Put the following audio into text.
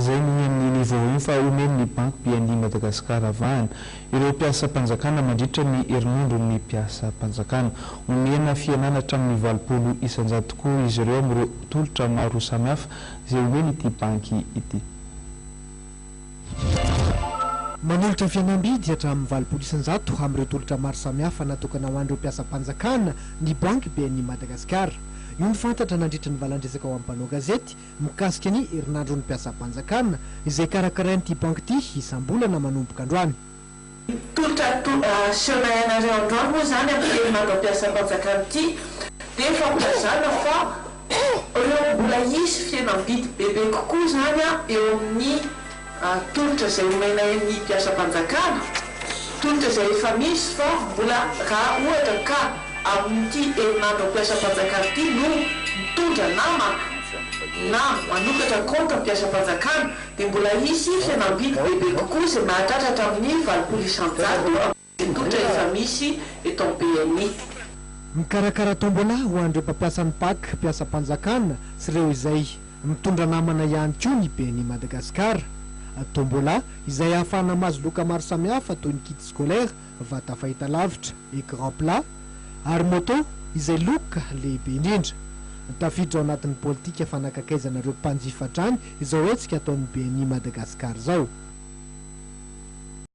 Zay ny niveau fa omeny banque BNI Madagascar avahana ireo mpiasa mpanjakana mandritra ny herinandro ny mpiasa mpanjakana omena fianana hatramin'ny 20 isanjato tokoa izy ireo amin'ireo tolotra maro samihafa izay omeny ity banky ity. Manolotra fianambidy hatramin'ny 20 isanjato amin'ireo tolotra maro samihafa natokana ho an'ireo mpiasa mpanjakana ny banque BNI Madagascar. Io ny fantatra nandritra ny valandresaka ao ampanao gazety mikasika ny herinandro ny mpiasa mpanjakana izay karakarain'ity banky ity isam-bolana manomboka androany. Tolotra sionainareo androany moa zany amin'ny herinandro mpiasa mpanjakana ity dia fampilazana fa ireo mbola hisy fihenam-bidy bebe kokoa zany eo amin'ny tolotra izay omena ny mpiasa mpanjakana, tolotra izay efa misy fa mbola raha ohatra ka amin'ity herinandro mpiasa mpanjakana ity no mitondra na manokatra kontra mpiasa mpanjakana dia mbola hisy fihenam-bidy bebe kokoa izay mahatratra amin'ny 20 isanjato amin'ny tolotra efa misy eto BNI. Mikarakara tombola ho an'ireo mpampiasa ny PAC mpiasa mpanjakana sy ireo izay mitondra namana ihany koa ny BNI Madagascar. Tombola izay ahafahana mahazo loka maro samihafa toy ny kit scolaire, vata fahitalavitra, écran plat ary moto izay loka lehibe indrindra. Tafiditra ao anatin'ny politika fanakakaizana ireo mpanjifa trany izao hetsika ataon'ny BNI Madagascar zao.